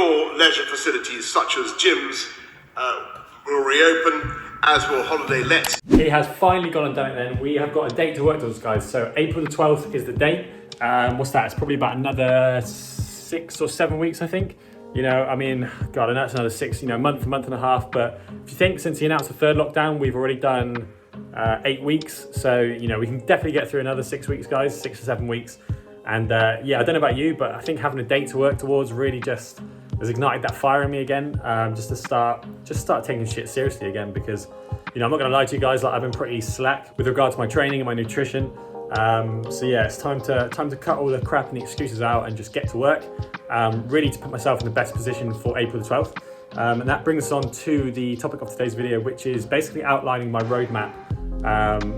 more leisure facilities such as gyms will reopen, as will holiday lets. It has finally gone and done it then. We have got a date to work towards, guys. So April the 12th is the date. What's that? It's probably about another 6 or 7 weeks, I think. You know, I mean, God, I know it's another 6, month and a half. But if you think since he announced the third lockdown, we've already done 8 weeks. So, we can definitely get through another 6 weeks, guys, 6 or 7 weeks. And yeah, I don't know about you, but I think having a date to work towards really just has ignited that fire in me again, just to start taking shit seriously again, because I'm not gonna lie to you guys, like I've been pretty slack with regard to my training and my nutrition. So yeah, it's time to cut all the crap and the excuses out and just get to work, really to put myself in the best position for April the 12th. And that brings us on to the topic of today's video, which is basically outlining my roadmap,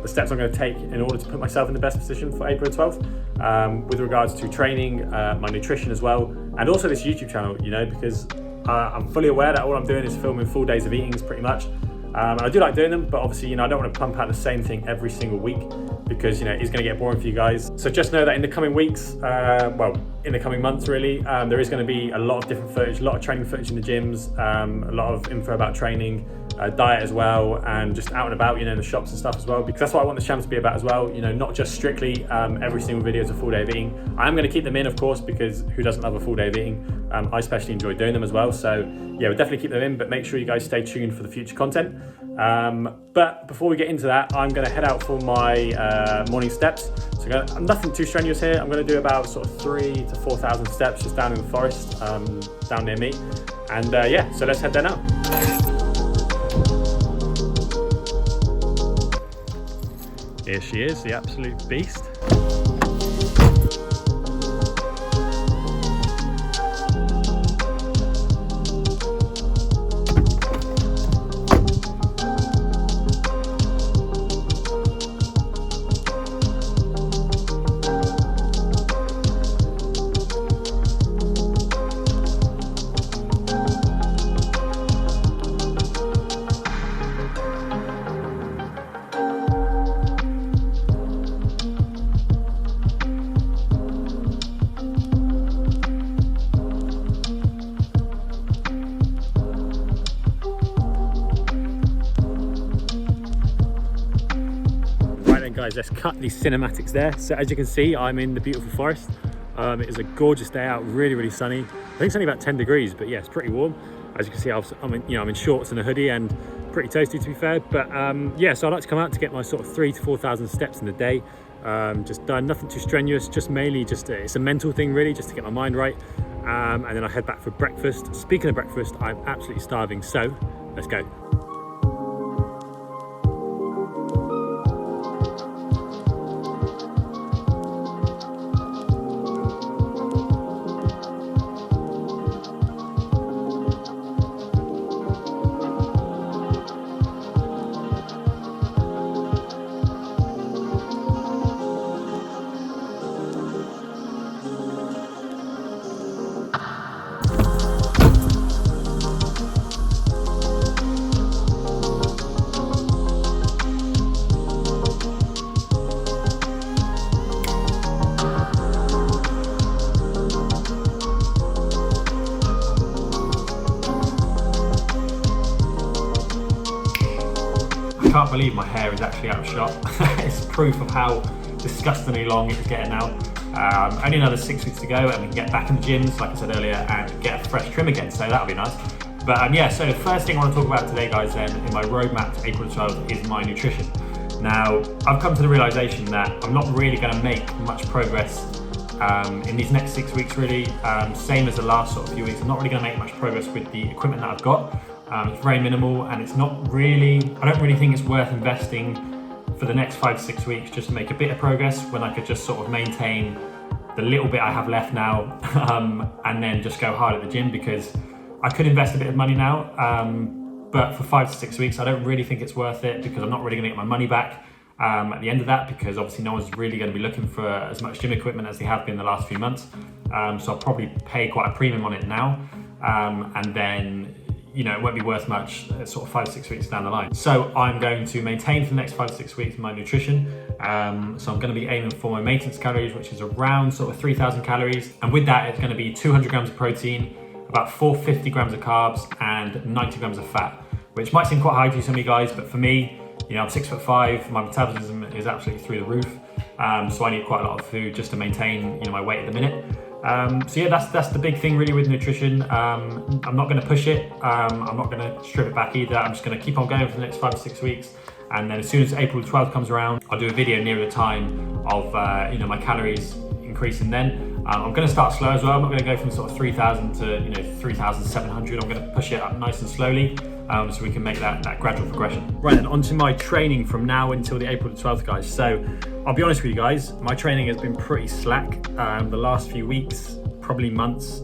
the steps I'm going to take in order to put myself in the best position for April 12th, with regards to training, my nutrition as well, and also this YouTube channel, because I'm fully aware that all I'm doing is filming full days of eatings pretty much. And I do like doing them, but obviously, I don't want to pump out the same thing every single week because, it's going to get boring for you guys. So just know that in the coming weeks, in the coming months really, there is going to be a lot of different footage, a lot of training footage in the gyms, a lot of info about training, diet as well, and just out and about, in the shops and stuff as well, because that's what I want this channel to be about as well, not just strictly every single video is a full day of eating. I am going to keep them in, of course, because who doesn't love a full day of eating? I especially enjoy doing them as well, so yeah, we'll definitely keep them in, but make sure you guys stay tuned for the future content. But before we get into that, I'm going to head out for my morning steps. So nothing too strenuous here. I'm going to do about sort of 3,000 to 4,000 steps just down in the forest, down near me, and yeah, so let's head there now. Here she is, the absolute beast. Guys, let's cut these cinematics there. So as you can see, I'm in the beautiful forest. It is a gorgeous day out, really sunny. I think it's only about 10 degrees, but yeah, it's pretty warm. As you can see, I'm in shorts and a hoodie and pretty toasty, to be fair. But yeah, so I like to come out to get my sort of 3,000 to 4,000 steps in a day. Just done nothing too strenuous, just mainly it's a mental thing really, just to get my mind right. And then I head back for breakfast. Speaking of breakfast, I'm absolutely starving, so let's go. I can't believe my hair is actually out of shot. It's proof of how disgustingly long it's getting now. Only another 6 weeks to go and we can get back in the gyms, like I said earlier, and get a fresh trim again, so that'll be nice. But yeah, so the first thing I want to talk about today, guys, then, in my roadmap to April 12th is my nutrition. Now, I've come to the realization that I'm not really going to make much progress in these next 6 weeks, really. Same as the last sort of few weeks, I'm not really going to make much progress with the equipment that I've got. It's very minimal, and it's not really, I don't really think it's worth investing for the next 5 to 6 weeks just to make a bit of progress when I could just sort of maintain the little bit I have left now, and then just go hard at the gym, because I could invest a bit of money now, but for 5 to 6 weeks I don't really think it's worth it, because I'm not really going to get my money back at the end of that, because obviously no one's really going to be looking for as much gym equipment as they have been the last few months. So I'll probably pay quite a premium on it now, and then it won't be worth much sort of 5 to 6 weeks down the line. So I'm going to maintain for the next 5 to 6 weeks my nutrition. So I'm going to be aiming for my maintenance calories, which is around sort of 3,000 calories. And with that, it's going to be 200 grams of protein, about 450 grams of carbs and 90 grams of fat, which might seem quite high to some of you guys, but for me, I'm 6'5", my metabolism is absolutely through the roof, so I need quite a lot of food just to maintain my weight at the minute. So yeah, that's the big thing really with nutrition. I'm not going to push it. I'm not going to strip it back either. I'm just going to keep on going for the next 5 to 6 weeks, and then as soon as April 12th comes around, I'll do a video nearer the time of my calories increasing then. I'm going to start slow as well. I'm not going to go from sort of 3,000 to 3,700. I'm going to push it up nice and slowly, so we can make that gradual progression. Right, then onto my training from now until the April 12th, guys. So I'll be honest with you guys, my training has been pretty slack the last few weeks, probably months.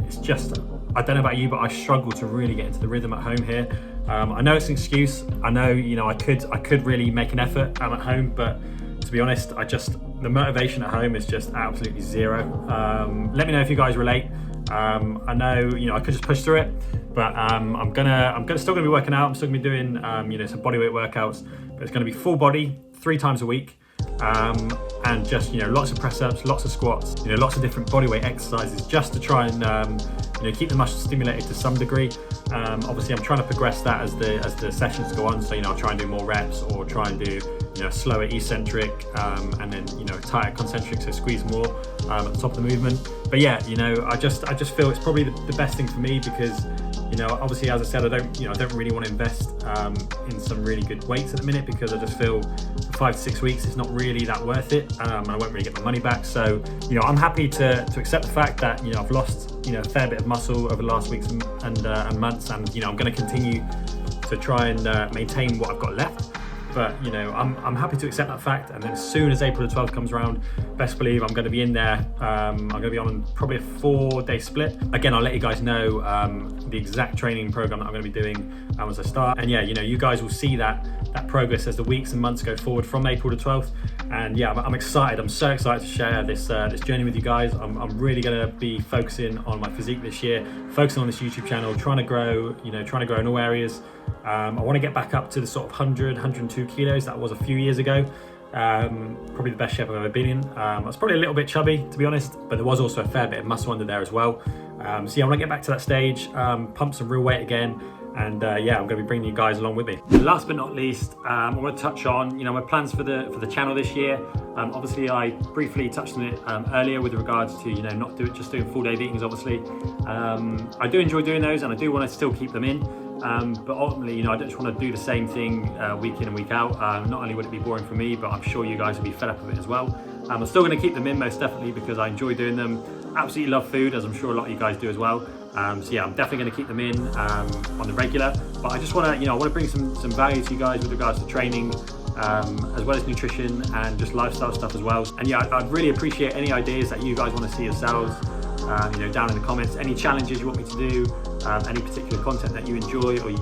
It's just, I don't know about you, but I struggle to really get into the rhythm at home here. I know it's an excuse. I know, I could really make an effort at home, but to be honest, the motivation at home is just absolutely zero. Let me know if you guys relate. I know, I could just push through it, but I'm still gonna be working out. I'm still gonna be doing, some bodyweight workouts, but it's gonna be full body 3 times a week. And just, lots of press ups, lots of squats, lots of different bodyweight exercises just to try and, keep the muscles stimulated to some degree. Obviously I'm trying to progress that as the sessions go on. So, I'll try and do more reps or try and do, slower eccentric, and then, tighter concentric, so squeeze more at the top of the movement. But yeah, I just feel it's probably the best thing for me because, obviously, as I said, I don't really want to invest in some really good weights at the minute because I just feel for 5 to 6 weeks it's not really that worth it, and I won't really get my money back. So, I'm happy to accept the fact that I've lost a fair bit of muscle over the last weeks and months, and I'm going to continue to try and maintain what I've got left. But I'm happy to accept that fact, and then as soon as April the 12th comes around, best believe I'm going to be in there. I'm going to be on probably a 4-day split. Again, I'll let you guys know the exact training program that I'm going to be doing as I start. And yeah, you guys will see that progress as the weeks and months go forward from April the 12th. And yeah, I'm excited. I'm so excited to share this journey with you guys. I'm really going to be focusing on my physique this year, focusing on this YouTube channel, trying to grow in all areas. I want to get back up to the sort of 100, 102 kilos that was a few years ago. Probably the best shape I've ever been in. I was probably a little bit chubby, to be honest, but there was also a fair bit of muscle under there as well. So yeah, I want to get back to that stage, pump some real weight again, and yeah, I'm going to be bringing you guys along with me. Last but not least, I want to touch on my plans for the channel this year. Obviously, I briefly touched on it earlier with regards to not just doing full day meetings. Obviously, I do enjoy doing those, and I do want to still keep them in. But ultimately, I don't just want to do the same thing week in and week out. Not only would it be boring for me, but I'm sure you guys will be fed up of it as well. I'm still going to keep them in, most definitely, because I enjoy doing them. Absolutely love food, as I'm sure a lot of you guys do as well. So yeah, I'm definitely going to keep them in on the regular. But I just want to, I want to bring some value to you guys with regards to training, as well as nutrition and just lifestyle stuff as well. And yeah, I'd really appreciate any ideas that you guys want to see yourselves. Down in the comments, any challenges you want me to do, any particular content that you enjoy, or you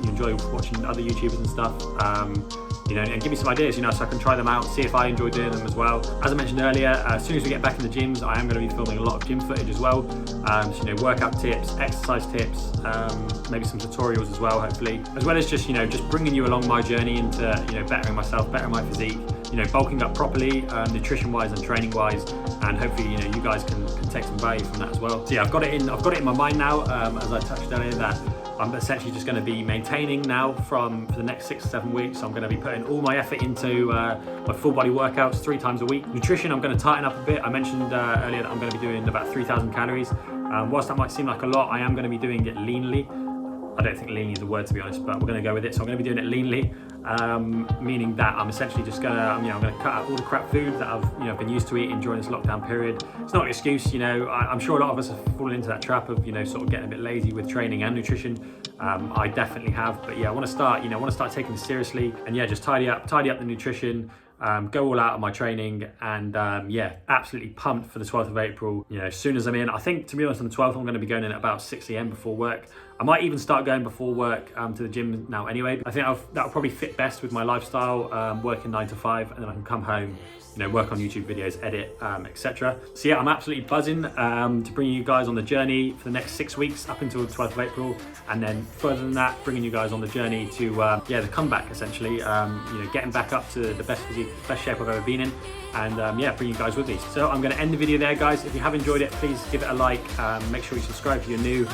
enjoy watching other YouTubers and stuff, and give me some ideas, so I can try them out, see if I enjoy doing them as well. As I mentioned earlier, as soon as we get back in the gyms, I am going to be filming a lot of gym footage as well. So, workout tips, exercise tips, maybe some tutorials as well, hopefully, as well as just bringing you along my journey into bettering myself, bettering my physique, bulking up properly, nutrition wise and training wise, and hopefully you guys can take some value from that as well. So yeah, I've got it in my mind now, as I touched earlier, that I'm essentially just going to be maintaining now for the next 6 to 7 weeks. So I'm going to be putting all my effort into my full body workouts 3 times a week. Nutrition, I'm going to tighten up a bit. I mentioned earlier that I'm going to be doing about 3,000 calories. Whilst that might seem like a lot, I am going to be doing it leanly. I don't think lean is a word, to be honest, but we're going to go with it. So I'm going to be doing it leanly, meaning that I'm essentially just going to, I'm going to cut out all the crap food that I've been used to eating during this lockdown period. It's not an excuse, I'm sure a lot of us have fallen into that trap of, sort of getting a bit lazy with training and nutrition. I definitely have, but yeah, I want to start taking this seriously, and yeah, just tidy up the nutrition. Go all out on my training, and yeah, absolutely pumped for the 12th of April. As soon as I'm in, I think, to be honest, on the 12th, I'm going to be going in at about 6 AM before work. I might even start going before work to the gym now anyway. I think that'll probably fit best with my lifestyle, working 9 to 5, and then I can come home, work on YouTube videos, edit, etc. So yeah, I'm absolutely buzzing to bring you guys on the journey for the next 6 weeks up until the 12th of April, and then further than that, bringing you guys on the journey to the comeback essentially. Getting back up to the best physique, best shape I've ever been in, and bring you guys with me. So I'm going to end the video there, guys. If you have enjoyed it, please give it a like. Make sure you subscribe if you're new.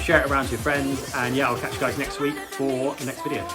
Share it around to your friends, and yeah, I'll catch you guys next week for the next video.